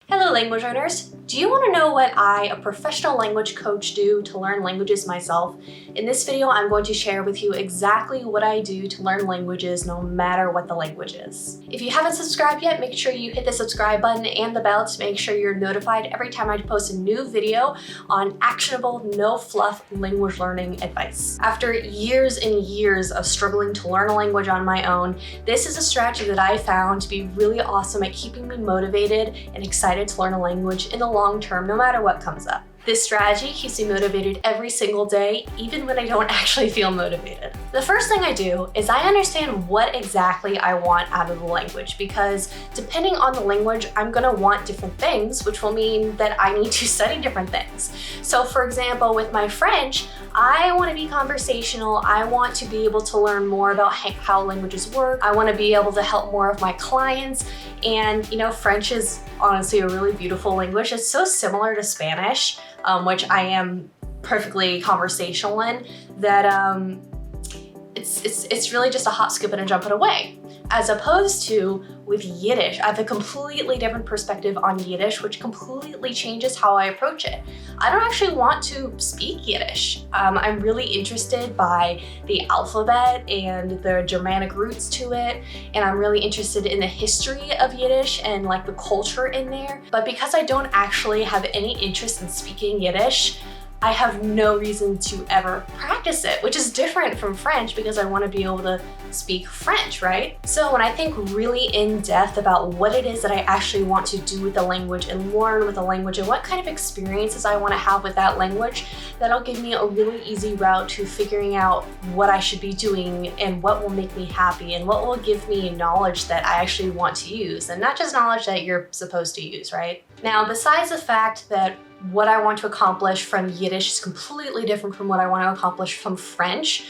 Hello language learners! Do you want to know what I, a professional language coach, do to learn languages myself? In this video, I'm going to share with you exactly what I do to learn languages no matter what the language is. If you haven't subscribed yet, make sure you hit the subscribe button and the bell to make sure you're notified every time I post a new video on actionable, no fluff language learning advice. After years and years of struggling to learn a language on my own, this is a strategy that I found to be really awesome at keeping me motivated and excited to learn a language in the long term, no matter what comes up. This strategy keeps me motivated every single day, even when I don't actually feel motivated. The first thing I do is I understand what exactly I want out of the language, because depending on the language, I'm gonna want different things, which will mean that I need to study different things. So for example, with my French, I want to be conversational. I want to be able to learn more about how languages work. I want to be able to help more of my clients. And French is honestly a really beautiful language. It's so similar to Spanish, which I am perfectly conversational in, that it's really just a hop, skip, and a jump away. As opposed to with Yiddish, I have a completely different perspective on Yiddish, which completely changes how I approach it. I don't actually want to speak Yiddish. I'm really interested by the alphabet and the Germanic roots to it, and I'm really interested in the history of Yiddish and like the culture in there. But because I don't actually have any interest in speaking Yiddish, I have no reason to ever practice it, which is different from French because I want to be able to speak French, right? So when I think really in depth about what it is that I actually want to do with the language and learn with the language and what kind of experiences I want to have with that language, that'll give me a really easy route to figuring out what I should be doing and what will make me happy and what will give me knowledge that I actually want to use, and not just knowledge that you're supposed to use, right? Now, besides the fact that what I want to accomplish from Yiddish is completely different from what I want to accomplish from French,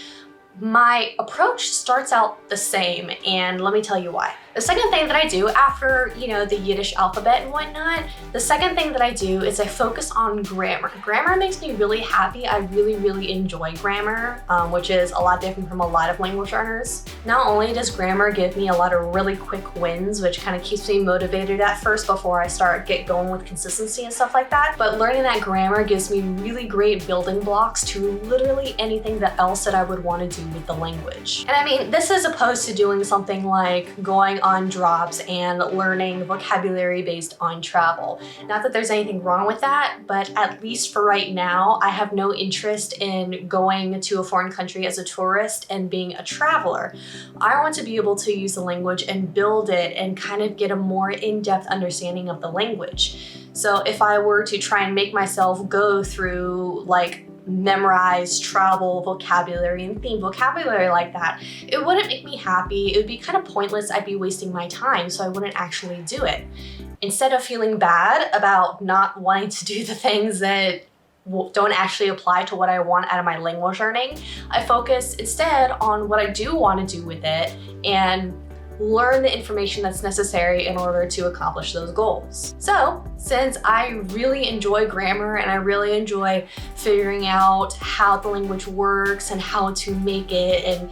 my approach starts out the same, and let me tell you why. The second thing that I do after, the Yiddish alphabet and whatnot, the second thing that I do is I focus on grammar. Grammar makes me really happy. I really enjoy grammar, which is a lot different from a lot of language learners. Not only does grammar give me a lot of really quick wins, which kind of keeps me motivated at first before I get going with consistency and stuff like that, but learning that grammar gives me really great building blocks to literally anything else that I would want to do with the language. And I mean, this is opposed to doing something like going on drops and learning vocabulary based on travel. Not that there's anything wrong with that, but at least for right now, I have no interest in going to a foreign country as a tourist and being a traveler. I want to be able to use the language and build it and kind of get a more in-depth understanding of the language. So if I were to try and make myself go through memorize travel vocabulary and theme vocabulary like that, it wouldn't make me happy. It would be kind of pointless. I'd be wasting my time, so I wouldn't actually do it. Instead of feeling bad about not wanting to do the things that don't actually apply to what I want out of my language learning, I focus instead on what I do want to do with it and learn the information that's necessary in order to accomplish those goals. So, since I really enjoy grammar and I really enjoy figuring out how the language works and how to make it and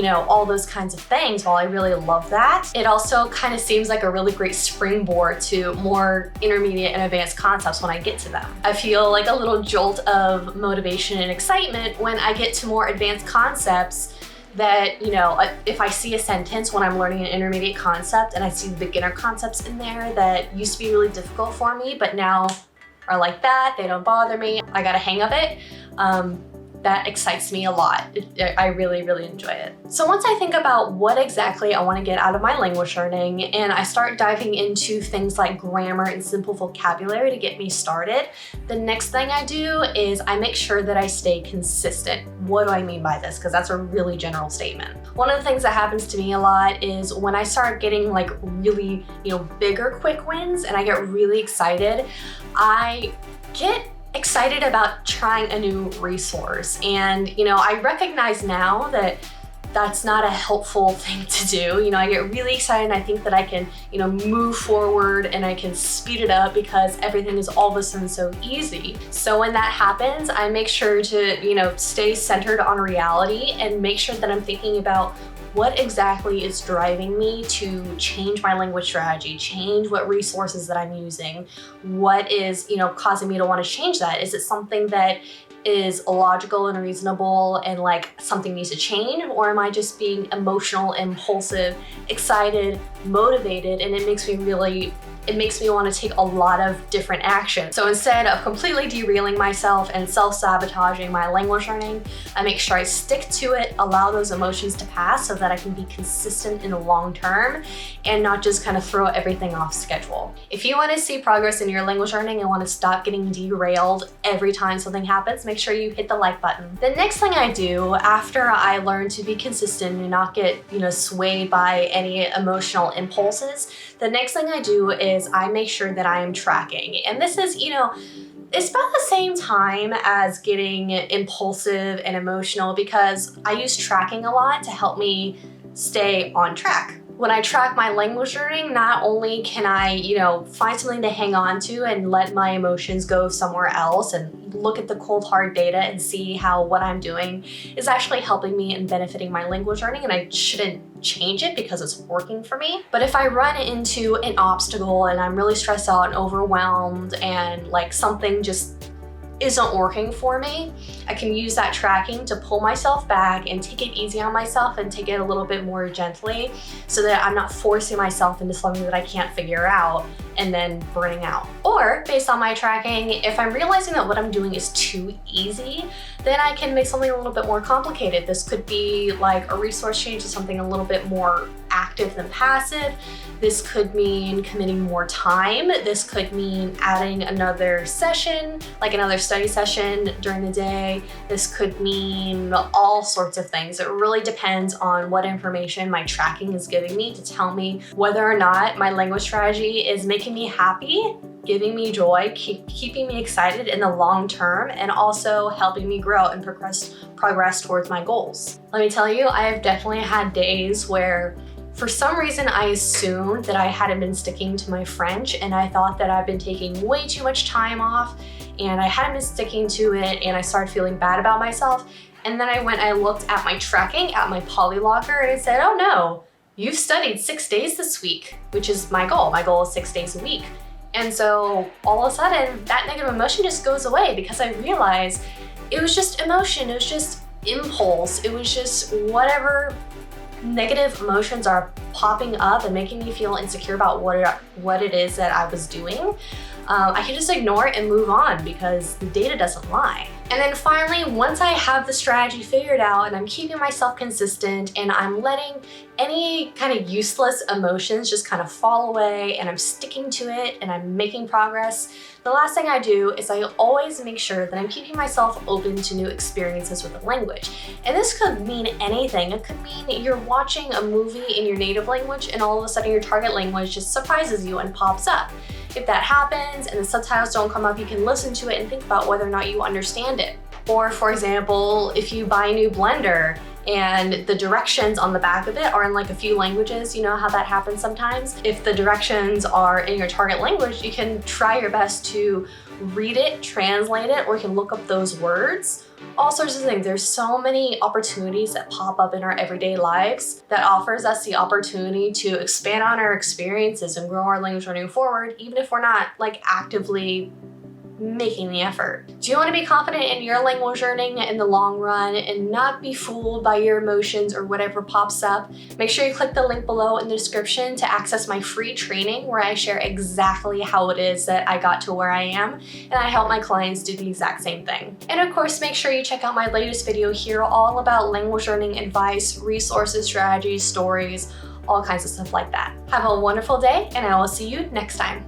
all those kinds of things, while I really love that, it also kind of seems like a really great springboard to more intermediate and advanced concepts when I get to them. I feel like a little jolt of motivation and excitement when I get to more advanced concepts that, if I see a sentence when I'm learning an intermediate concept and I see the beginner concepts in there that used to be really difficult for me, but now are like that, they don't bother me, I got a hang of it, that excites me a lot. I really enjoy it. So once I think about what exactly I want to get out of my language learning and I start diving into things like grammar and simple vocabulary to get me started, the next thing I do is I make sure that I stay consistent. What do I mean by this? Because that's a really general statement. One of the things that happens to me a lot is when I start getting really, bigger quick wins and I get really excited, I get excited about trying a new resource. And, I recognize now that that's not a helpful thing to do. I get really excited and I think that I can, move forward and I can speed it up because everything is all of a sudden so easy. So when that happens, I make sure to, stay centered on reality and make sure that I'm thinking about what exactly is driving me to change my language strategy, change what resources that I'm using, what is, causing me to want to change that? Is it something that is illogical and reasonable and like something needs to change, or am I just being emotional, impulsive, excited, motivated, and it makes me want to take a lot of different action. So instead of completely derailing myself and self-sabotaging my language learning, I make sure I stick to it, allow those emotions to pass so that I can be consistent in the long term and not just kind of throw everything off schedule. If you want to see progress in your language learning and want to stop getting derailed every time something happens, make sure you hit the like button. The next thing I do after I learn to be consistent and not get, swayed by any emotional impulses, the next thing I do is I make sure that I am tracking. And this is, it's about the same time as getting impulsive and emotional because I use tracking a lot to help me stay on track. When I track my language learning, not only can I, find something to hang on to and let my emotions go somewhere else and look at the cold hard data and see how what I'm doing is actually helping me and benefiting my language learning, and I shouldn't change it because it's working for me. But if I run into an obstacle and I'm really stressed out and overwhelmed and like something just isn't working for me, I can use that tracking to pull myself back and take it easy on myself and take it a little bit more gently so that I'm not forcing myself into something that I can't figure out and then burning out. Or based on my tracking, if I'm realizing that what I'm doing is too easy, then I can make something a little bit more complicated. This could be like a resource change to something a little bit more active than passive. This could mean committing more time. This could mean adding another session, like another study session during the day. This could mean all sorts of things. It really depends on what information my tracking is giving me to tell me whether or not my language strategy is making me happy, giving me joy, keeping me excited in the long term, and also helping me grow and progress towards my goals. Let me tell you, I have definitely had days where for some reason I assumed that I hadn't been sticking to my French, and I thought that I've been taking way too much time off and I hadn't been sticking to it, and I started feeling bad about myself. And then I looked at my tracking, at my polylogger, and it said, oh no, you've studied 6 days this week, which is my goal. My goal is 6 days a week. And so all of a sudden that negative emotion just goes away because I realized it was just emotion, it was just impulse, it was just whatever negative emotions are popping up and making me feel insecure about what it is that I was doing. I can just ignore it and move on because the data doesn't lie. And then finally, once I have the strategy figured out and I'm keeping myself consistent and I'm letting any kind of useless emotions just kind of fall away and I'm sticking to it and I'm making progress, the last thing I do is I always make sure that I'm keeping myself open to new experiences with the language. And this could mean anything. It could mean you're watching a movie in your native language and all of a sudden your target language just surprises you and pops up. If that happens and the subtitles don't come up, you can listen to it and think about whether or not you understand it. Or for example, if you buy a new blender and the directions on the back of it are in like a few languages, you know how that happens sometimes? If the directions are in your target language, you can try your best to read it, translate it, or you can look up those words. All sorts of things. There's so many opportunities that pop up in our everyday lives that offers us the opportunity to expand on our experiences and grow our language learning forward, even if we're not like actively making the effort. Do you want to be confident in your language learning in the long run and not be fooled by your emotions or whatever pops up? Make sure you click the link below in the description to access my free training where I share exactly how it is that I got to where I am, and I help my clients do the exact same thing. And of course, make sure you check out my latest video here all about language learning advice, resources, strategies, stories, all kinds of stuff like that. Have a wonderful day, and I will see you next time.